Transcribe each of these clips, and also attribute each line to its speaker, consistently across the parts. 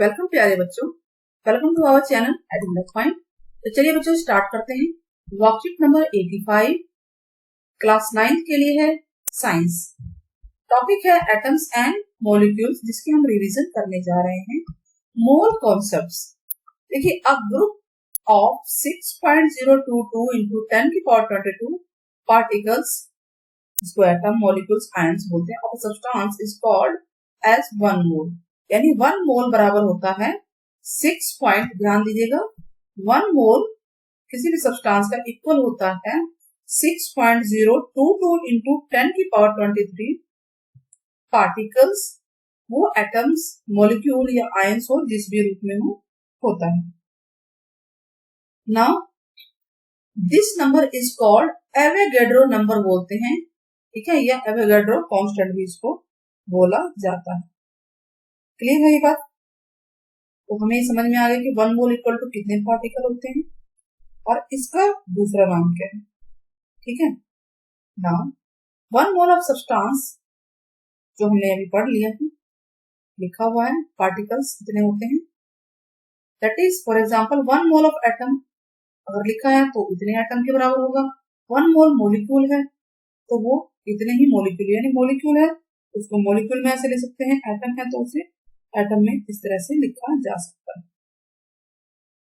Speaker 1: Welcome प्यारे बच्चों, welcome to our channel admins point. तो चलिए बच्चों स्टार्ट करते हैं। वर्कशीट नंबर 85 क्लास 9 के लिए है साइंस। टॉपिक है एटम्स एंड मॉलिक्यूल्स, जिसकी हम रिवीजन करने जा रहे हैं। मोल कॉन्सेप्ट्स। देखिए, अ ग्रुप ऑफ 6.022 into 10 की पावर 22 पार्टिकल्स, इसको एटम, मॉलिक्यूल्स, आयंस बोलते हैं, और सब्सटेंस इज कॉल्ड एज 1 मोल। यानी 1 मोल बराबर होता है 6 पॉइंट, ध्यान दीजिएगा, 1 मोल किसी भी सब्सटेंस का इक्वल होता है 6.022 into 10 की पावर 23 पार्टिकल्स, वो एटम्स, मॉलिक्यूल या आयंस हो, जिस भी रूप में हो, होता है। Now this number is called Avogadro number बोलते हैं, ठीक है, या एवोगैड्रो कांस्टेंट भी इसको बोला जाता है। क्लियर है ये बात? तो हमें समझ में आ गया कि 1 मोल इक्वल टू कितने पार्टिकल होते हैं और इसका दूसरा नाम क्या है, ठीक है। नाउ 1 मोल ऑफ सब्सटेंस, जो हमने अभी पढ़ लिया है, लिखा हुआ है पार्टिकल्स कितने होते हैं। That is for example 1 mole of atom अगर लिखा है तो इतने एटम के बराबर होगा। 1 मोल मॉलिक्यूल है तो वो इतने ही मॉलिक्यूल, यानी मॉलिक्यूल है उसको मॉलिक्यूल में ऐसे ले सकते हैं, एटम है तो उसे एटम में इस तरह से लिखा जा सकता है,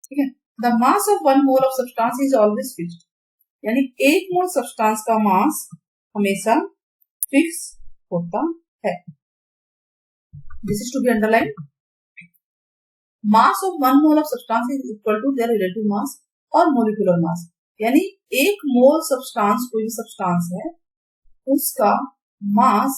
Speaker 1: ठीक है। The mass of 1 mole of substance is always fixed, यानी 1 मोल सब्सटेंस का मास हमेशा फिक्स होता है। This is to be underline. Mass of 1 mole of substance is equal to their relative mass और मोलिकुलर मास, यानी 1 मोल सब्सटेंस, कोई भी सब्सटेंस है, उसका मास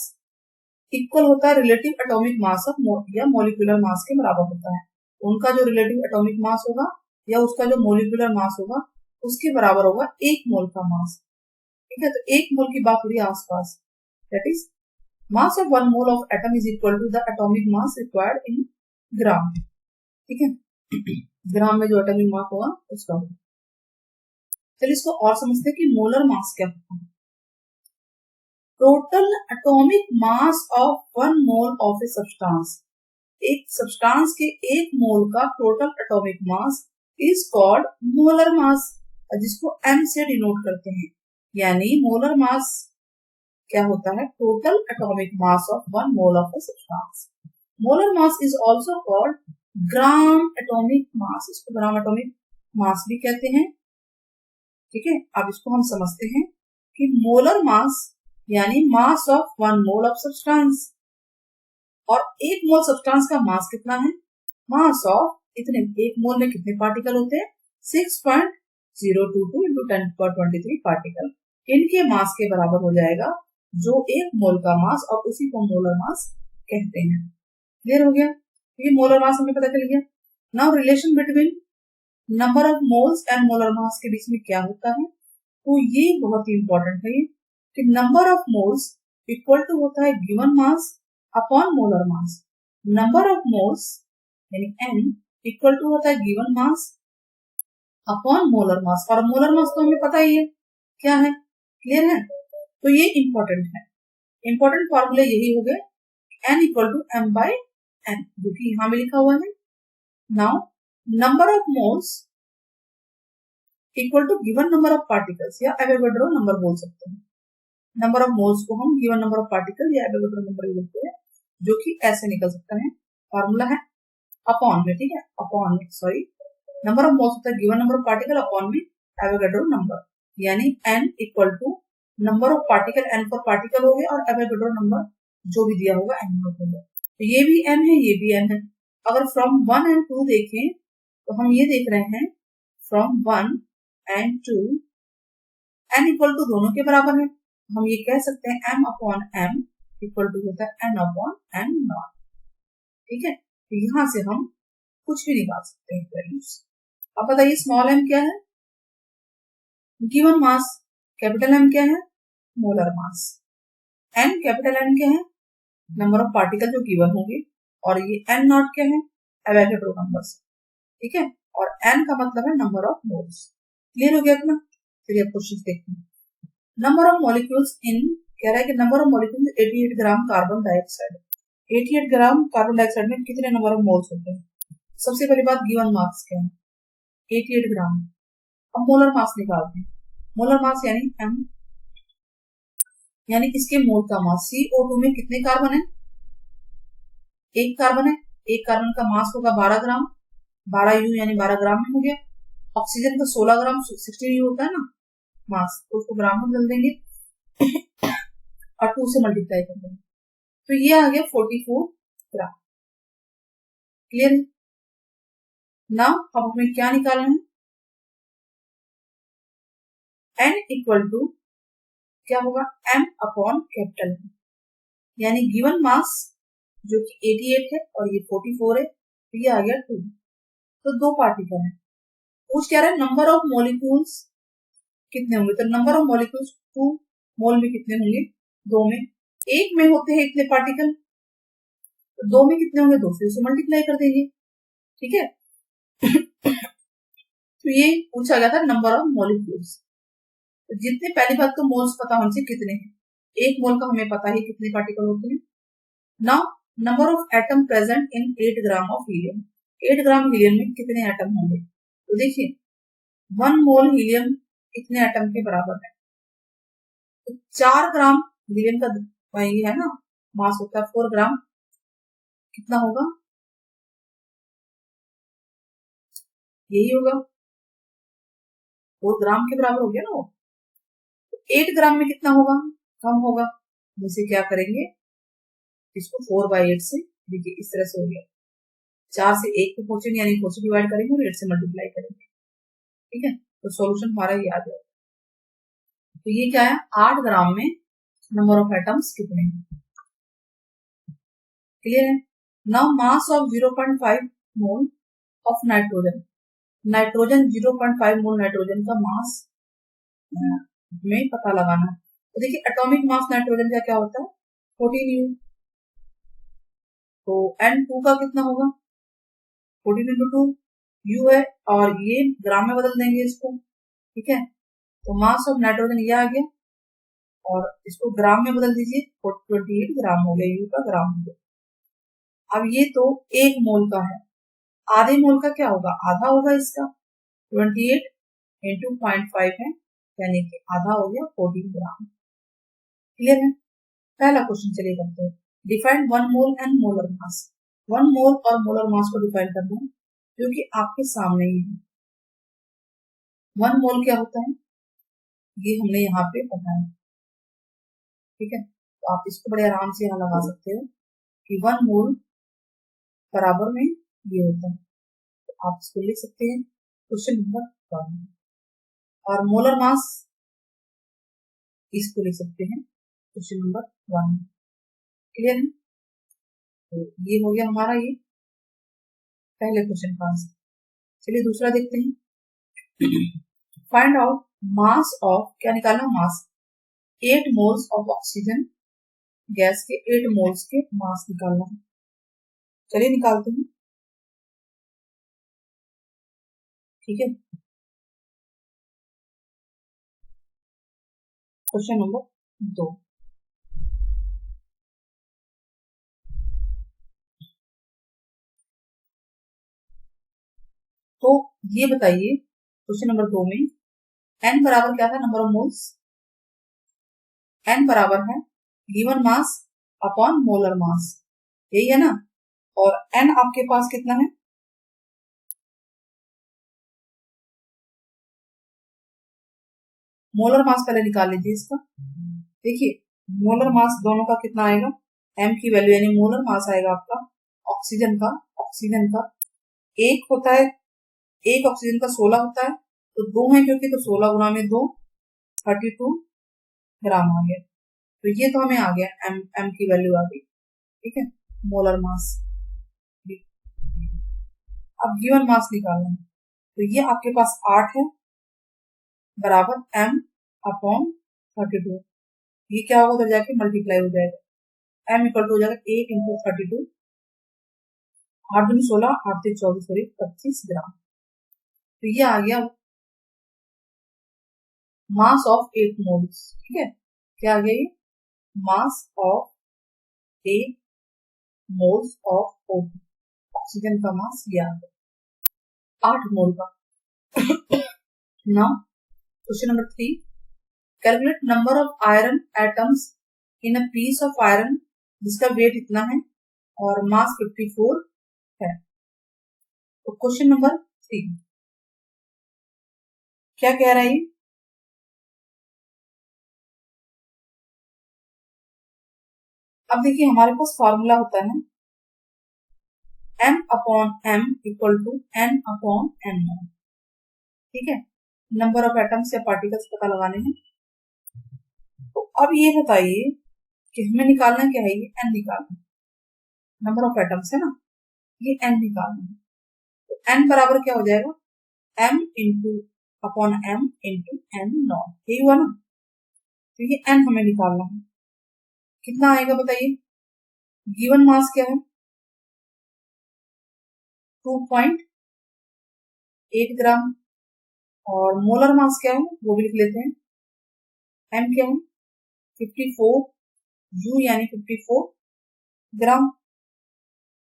Speaker 1: इक्वल होता है रिलेटिव एटॉमिक मास ऑफ या मोलिकुलर मास के बराबर होता है। उनका जो रिलेटिव एटॉमिक मास होगा या उसका जो मोलिकुलर मास होगा उसके बराबर होगा 1 मोल का मास, ठीक है। तो 1 मोल की बात हुई आसपास, that is mass of 1 mole of atom is equal to the atomic mass required in gram, ठीक है। ग्राम में जो एटॉमिक मास होगा उसका होगा। चलिए इसको और समझते हैं कि मोलर मास क्या होता है। Total atomic mass of 1 mole of a substance, एक सब्सटेंस के 1 मोल का total atomic mass is called molar mass, जिसको m से डिनोट करते हैं। यानी मोलर मास क्या होता है? Total atomic mass of 1 mole of a substance. Molar mass is also called gram atomic mass, इसको ग्राम एटॉमिक मास भी कहते हैं, ठीक है। अब इसको हम समझते हैं कि मोलर मास यानी मास ऑफ 1 मोल ऑफ सब्सटेंस, और 1 मोल सब्सटेंस का मास कितना है? मास ऑफ इतने, 1 मोल में कितने पार्टिकल होते हैं? 6.022 into 1023 पार्टिकल। इनके मास के बराबर हो जाएगा जो 1 मोल का मास, और उसी को मोलर मास कहते हैं। क्लियर हो गया? ये मोलर मास हमें पता चल गया। Now relation between number of moles and molar mass के बीच में क्या होता है, तो ये बहुत ही इंपॉर्टेंट है कि number of moles equal to होता है given mass upon molar mass. Number of moles यानी n इक्वल टू होता है given mass upon molar mass, और मोलर मास तो हमें पता ही है क्या है। क्लियर है? तो ये इंपॉर्टेंट है। इंपॉर्टेंट फॉर्मूले यही हो गए, n equal to m by n, जो कि यहां में लिखा हुआ है। Now number of moles equal to given number of particles, या एवोगैड्रो नंबर बोल सकते हैं। नंबर ऑफ मोल्स को हम गिवन नंबर ऑफ पार्टिकल या एवोगैड्रो नंबर बोलते हैं, जो कि ऐसे निकल सकता है। फॉर्मूला है अपॉन में, ठीक है, अपॉन में, सॉरी, नंबर ऑफ मोल्स होता है given number of particle upon में एवोगैड्रो नंबर, यानी n equal to number of particle, n for particle हो गया, और एवोगैड्रो नंबर जो भी दिया होगा n हो गया। तो ये भी n है, ये भी n है। अगर फ्रॉम 1 and 2 देखें तो हम ये देख रहे हैं from 1 and 2 n equal to दोनों के बराबर है। हम ये कह सकते हैं m upon m equal to होता है n अपॉन n नॉट, ठीक है। तो यहां से हम कुछ भी निकाल सकते हैं वैल्यूज। अब बताइए स्मॉल m क्या है? गिवन मास। कैपिटल M क्या है? Molar mass. n capital N क्या है? नंबर ऑफ पार्टिकल जो गिवन होंगे, और ये n नॉट क्या है? एवोगैड्रो नंबर्स, ठीक है। और n का मतलब है नंबर ऑफ मोल्स। क्लियर हो गया अपना? चलिए अब क्वेश्चन देखते हैं। नंबर ऑफ मॉलिक्यूल्स इन, कह रहा है कि number of molecules 88 gram carbon dioxide, 88 gram carbon dioxide में कितने नंबर ऑफ मोल्स होते हैं? सबसे पहली बात गिवन मास क्या है, 88 ग्राम। अब मोलर मास निकालते हैं। मोलर मास यानी m, यानी इसके मोल का मास। CO2 में कितने कार्बन है, एक कार्बन है। एक कार्बन का मास होगा 12 ग्राम, 12 U यानी 12 ग्राम में हो गया। ऑक्सीजन का 16 ग्राम 16U होता है ना मास, तो उसको ग्राम में बदल देंगे और 2 से मल्टीप्लाई कर देंगे, तो ये आ गया 44 ग्राम। क्लियर है ना। अब हमें क्या निकालना है, n इक्वल टू क्या होगा, m अपॉन कैपिटल, यानी गिवन मास जो कि 88 है और ये 44 है, तो ये आ गया 2। तो दो पार्टिकल है, पूछ क्या रहा है नंबर ऑफ मॉलिक्यूल्स कितने होंगे, तो नंबर ऑफ मॉलिक्यूल्स 2, मोल में कितने होंगे, 2 में। एक में होते हैं इतने पार्टिकल, तो 2 में कितने होंगे, 2 से उसे मल्टीप्लाई कर देंगे। ठीक है तो ये पूछा गया था नंबर ऑफ मॉलिक्यूल्स। तो जितने, पहली बात तो मोल्स पता होने से कितने हैं, एक मोल का हमें पता है कितने पार्टिकल होते हैं। Now number of atom present in 8 gram of helium, 8 gram helium में कितने एटम होंगे, तो देखिए 1 मोल हीलियम कितने एटम के बराबर है, तो 4 ग्राम हीलियम का वही है ना मास होता है 4 ग्राम, कितना होगा, यही होगा 4 ग्राम के बराबर हो गया ना वो। 8 ग्राम में कितना होगा, कम होगा, जैसे क्या करेंगे इसको 4/8 से, देखिए इस तरह से हो गया, 4 से 1 पे पहुंचेंगे यानी 4 से डिवाइड करेंगे और 8 से मल्टीप्लाई करेंगे। ठीक है, तो सॉल्यूशन हमारा ये आ जाएगा। तो ये क्या है, 8 ग्राम में नंबर ऑफ एटम्स कितने हैं। क्लियर है। Now mass of 0.5 mole of nitrogen, nitrogen 0.5 mole nitrogen का मास में पता लगाना है। तो देखिए एटॉमिक मास नाइट्रोजन का क्या होता है 14U, तो N2 का कितना होगा 14 into 2 U है, और ये ग्राम में बदल देंगे इसको। ठीक है, तो मास ऑफ नाइट्रोजन ये आ गया और इसको ग्राम में बदल दीजिए, 28 ग्राम हो गया, U का ग्राम हो गया। अब ये तो 1 मोल का है, आधे मोल का क्या होगा, आधा होगा इसका, 28 into 0.5 है, यानी कि आधा हो गया 14 ग्राम। क्लियर है। पहला क्वेश्चन चलिए करते हैं, define 1 mole and molar mass. 1 मोल और मोलर मास को डिफाइन करना है, जो कि आपके सामने ही है। 1 मोल क्या होता है, ये हमने यहाँ पे बताया। ठीक है, तो आप इसको बड़े आराम से यहाँ लगा सकते हो कि 1 मोल बराबर में ये होता है, तो आप इसको लिख सकते हैं क्वेश्चन नंबर 1, और मोलर मास इसको लिख सकते हैं क्वेश्चन नंबर 1। क्लियर है, तो ये हो गया हमारा ये पहले क्वेश्चन का आंसर। चलिए दूसरा देखते हैं, फाइंड आउट मास ऑफ, क्या निकालना मास, 8 मोल्स ऑफ ऑक्सीजन गैस के 8 मोल्स के मास निकालना है। चलिए निकालते हैं। ठीक है, क्वेश्चन नंबर 2, तो ये बताइए क्वेश्चन नंबर 2 में n बराबर क्या था, नंबर ऑफ मोल्स, n बराबर है गिवन मास अपॉन मोलर मास, यही है ना, और n आपके पास कितना है, मोलर मास पहले निकाल लीजिए इसका। देखिए मोलर मास दोनों का कितना आएगा, m की वैल्यू यानी मोलर मास आएगा आपका ऑक्सीजन का एक होता है, एक ऑक्सीजन का 16 होता है, तो 2 है क्योंकि, तो 16 गुना में 2 32 ग्राम आ गया, तो ये तो हमें आ गया m की वैल्यू आ गई। ठीक है, मोलर मास। अब गिवन मास निकालना है, तो ये आपके पास 8 है बराबर m अपॉन 32, ये क्या होगा उधर जाके मल्टीप्लाई हो जाएगा, m इक्वल टू हो जाएगा 8 इंटू 32, 8 दूनी 16, 8 से 24 करीब 25 ग्राम। तो ये आ गया मास ऑफ 8 मोल्स। ठीक है, क्या आ गया ये, mass of 8 moles of oxygen का मास ये आ गया 8 मोल का। Now question number 3, calculate number of iron atoms in a piece of iron जिसका वेट इतना है और मास 54 है। तो क्वेश्चन नंबर 3 क्या कह रहा है ये? अब देखिए हमारे पास फॉर्मूला होता है m/m इक्वल टू n/n0। ठीक है, नंबर ऑफ एटम्स या पार्टिकल्स पता लगाने हैं। तो अब ये बताइए कि हमें निकालना क्या है, ये n निकालना है, नंबर ऑफ एटम्स है ना, ये n निकालना है। तो n बराबर क्या हो जाएगा, m into upon m into n not, यही हुआ ना। तो ये n हमें निकालना है, कितना आएगा बताइए। गिवन मास क्या है 2.8 ग्राम, और मोलर मास क्या है वो भी लिख लेते हैं। m क्या है 54 u यानी 54 ग्राम,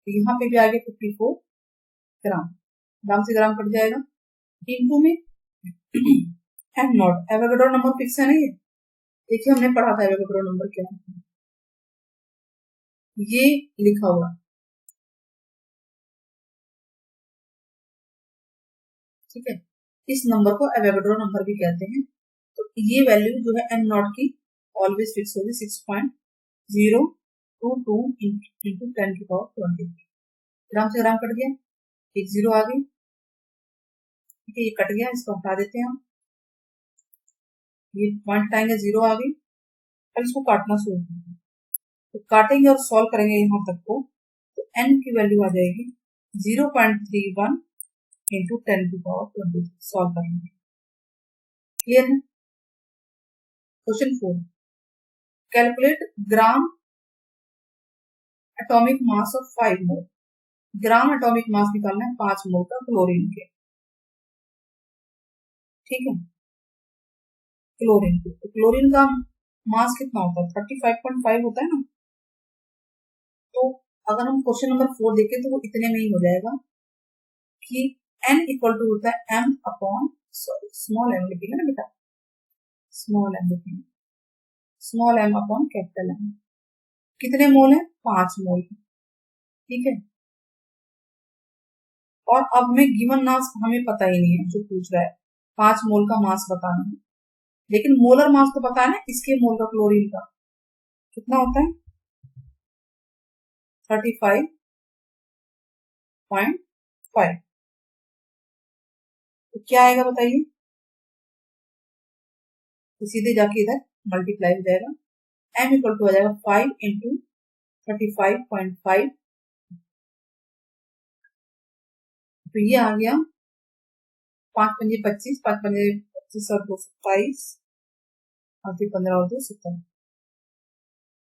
Speaker 1: तो यहाँ पे भी आ गया 54 ग्राम, ग्राम से ग्राम कट जाएगा, इनटू में am not. Avogadro number fix है ना ये, देखिए हमने पढ़ा था एवोगैड्रो नंबर क्या है, ये लिखा हुआ। ठीक है, इस नंबर को एवोगैड्रो नंबर भी कहते हैं। तो ये वैल्यू जो है एम नॉट की ऑलवेज फिक्स होगी 6.022 इंटू 10 की पावर 20। ग्राम से ग्राम कट गया, एक जीरो आ गई। ठीक है, ये कट गया, इसको हटा देते हैं हम, ये पॉइंट हटाएंगे, जीरो आ गई। अब इसको काटना शुरू करेंगे, तो काटेंगे और सॉल्व करेंगे यहाँ तक को, तो n की वैल्यू आ जाएगी 0.31 इंटू 10 की पावर 20। सॉल्व करेंगे, क्लियर है। Question 4, calculate gram atomic mass of 5 mole. Gram atomic mass निकालना है 5 मोल का क्लोरीन के। ठीक है, क्लोरीन के, तो क्लोरीन का मास कितना होता है 35.5 होता है ना। तो अगर हम क्वेश्चन नंबर 4 देखें तो वो इतने में ही हो जाएगा कि n इक्वल टू होता है m upon, sorry small m लिखेंगे ना बेटा, स्मॉल m लिखेंगे, small m upon capital M। कितने मोल है 5 मोल। ठीक है, और अब में गिवन मास हमें पता ही नहीं है, जो पूछ रहा है 5 मोल का मास बताना है, लेकिन मोलर मास तो पता है ना इसके मोल का, क्लोरीन का कितना होता है 35.5। तो क्या आएगा बताइए, तो सीधे जाके इधर मल्टीप्लाई हो जाएगा, m इक्वल टू आ जाएगा 5 इंटू 35.5। तो ये आ गया 5 पंजे 25, 5 पंजे 25 और 2 27, और फिर 15 और 2 70,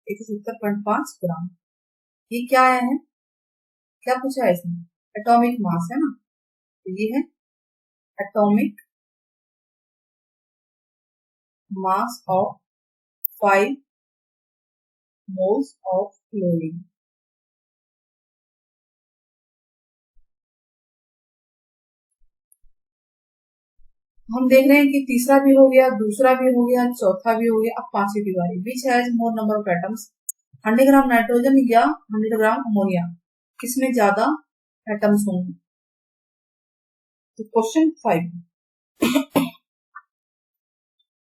Speaker 1: 170.5 ग्राम। ये क्या आया है, क्या पूछा है इसमें, एटॉमिक मास है ना। तो ये है atomic mass of 5 moles of chlorine. हम देख रहे हैं कि तीसरा भी हो गया, दूसरा भी हो गया, चौथा भी हो गया, अब पांचवी की बारी। Which has more number of atoms, 100 gram nitrogen या 100 ग्राम अमोनिया, किसमें ज्यादा एटम्स होंगे। तो क्वेश्चन 5,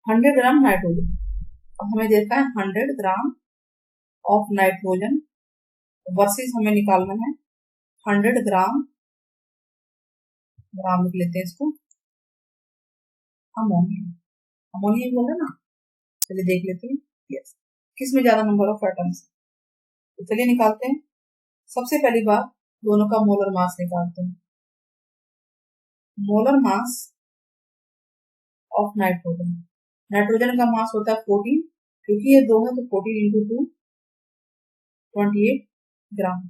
Speaker 1: 100 ग्राम नाइट्रोजन, अब हमें देखा है 100 ग्राम ऑफ नाइट्रोजन वर्सेस हमें निकालना है 100 ग्राम, ग्राम लिख लेते हैं इसको, अमोनिया। अमोनिया बोल रहे ना, चलिए देख लेते हैं यस किसमें ज्यादा नंबर ऑफ एटम्स। तो चलिए निकालते हैं। सबसे पहली बात दोनों का मोलर मास निकालते हैं। Molar mass of nitrogen, nitrogen का मास होता है 14, क्योंकि ये दो है तो 14 इंटू 2 28 ग्राम।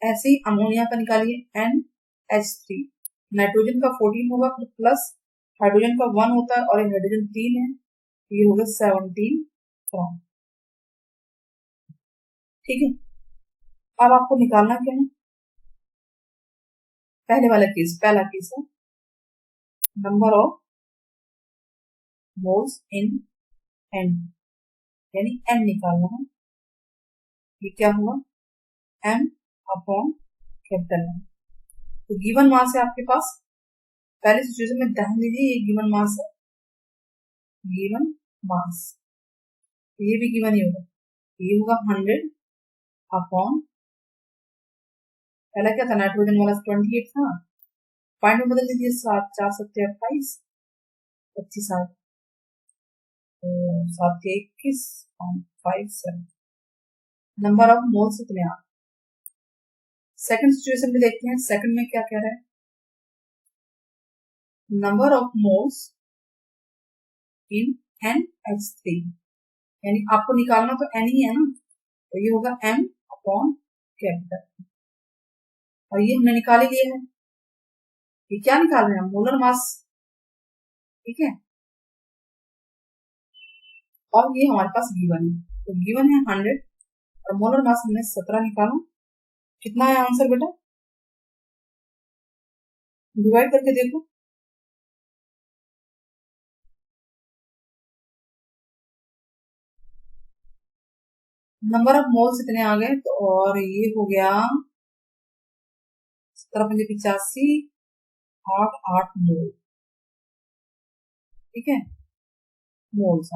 Speaker 1: ऐसे ही अमोनिया का निकालिए NH3, नाइट्रोजन का 14 होगा प्लस हाइड्रोजन का 1 होता है और ये हाइड्रोजन 3 है, ये होगा 17 ग्राम। ठीक है, अब आपको निकालना क्या है, पहले वाला केस, पहला केस है number of moles in an, यानी एन निकालना है। ये क्या हुआ, एम अपॉन कैपिटल एन। तो गिवन मास है आपके पास, पहले सिचुएशन में ध्यान दीजिए ये गिवन मास है, गिवन मास, ये भी गिवन ही होगा, ये होगा 100 अपॉन, पहला क्या था नाइट्रोजन वाला 28 था, पॉइंट में बदल दीजिए 7 4 7 28 25 7 7 21.57 नंबर ऑफ मोल्स इतने आ। सेकंड सिचुएशन में देखते हैं, सेकंड में क्या कह रहा है, number of moles in NH3, यानी आपको निकालना तो N ही है ना, तो ये होगा M अपॉन कैपिटल, और ये हमने निकाल ही लिया है। ये क्या निकाल रहे हैं, मोलर मास, ठीक है, और ये हमारे पास गिवन है, तो गिवन है 100 और मोलर मास हमने 17 निकाला। कितना है आंसर बेटा, डिवाइड करके देखो, नंबर ऑफ मोल्स इतने आ गए, तो और ये हो गया 17×85 8 मोल, ठीक है, मोल्स।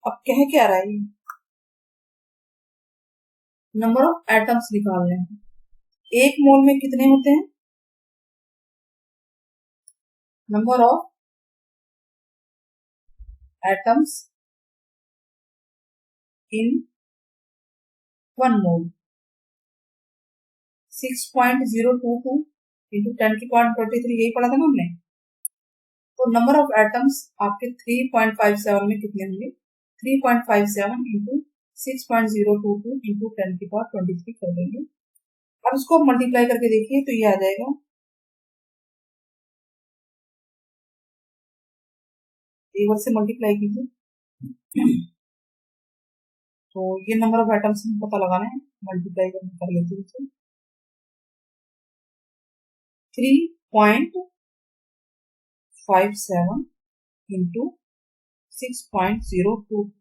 Speaker 1: अब कह क्या रहा है, नंबर ऑफ एटम्स निकाल रहे हैं, एक मोल में कितने होते हैं, number of atoms in 1 mole 6.022 into 10⁻23, यही पढ़ा था ना हमने। तो नंबर ऑफ एटम्स आपके 3.57 में कितने होंगे, 3.57 इंटू 6.022 इंटू 10⁻23 कर देंगे। अब इसको मल्टीप्लाई करके देखिए तो ये आ जाएगा, एक बार से मल्टीप्लाई कीजिए, तो ये नंबर ऑफ एटम्स पता लगाना है, मल्टीप्लाई कर लेते हैं, 3.57 इंटू 6.02,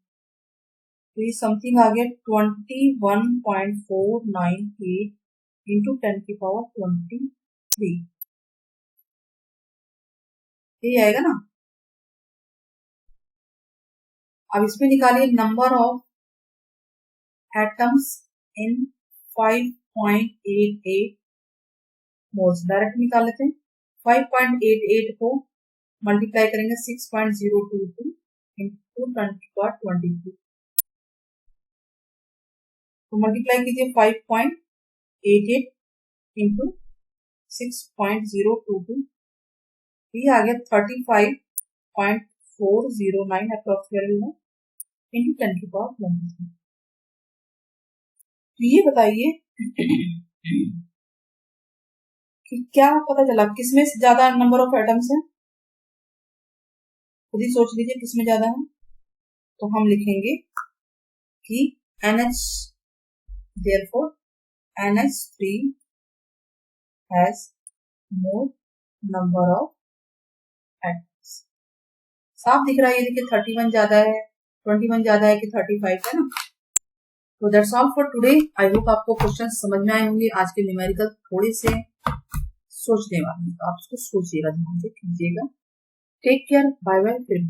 Speaker 1: तो ये समथिंग आ गया 21.498 इंटू 10⁻23, ये आएगा ना। अब इसमें निकालिए number of atoms in 5.88 moles, direct निकाल लेते हैं, 5.88 को मल्टीप्लाई करेंगे 6.022 इंटू 10⁻23, तो मल्टीप्लाई कीजिए 5.88 इंटू 6.022, ये आ गया 35.409 अप्रॉक्स वैल्यू है इंटू 10⁻23। तो ये बताइए कि क्या पता चला, किसमें ज्यादा नंबर ऑफ एटम्स है, खुद ही सोच लीजिए किसमें ज्यादा है। तो हम लिखेंगे कि NH, therefore NH3 has more number of atoms। साफ दिख रहा है, ये देखिए 31 ज्यादा है, 21 ज्यादा है कि 35 है ना। तो that's all for today. I hope आपको क्वेश्चन समझ में आए होंगे। आज के न्यूमेरिकल थोड़े से सोचने वाले, तो आप उसको सोचिएगा, ध्यान से कीजिएगा। टेक केयर, बाय बाय, फिर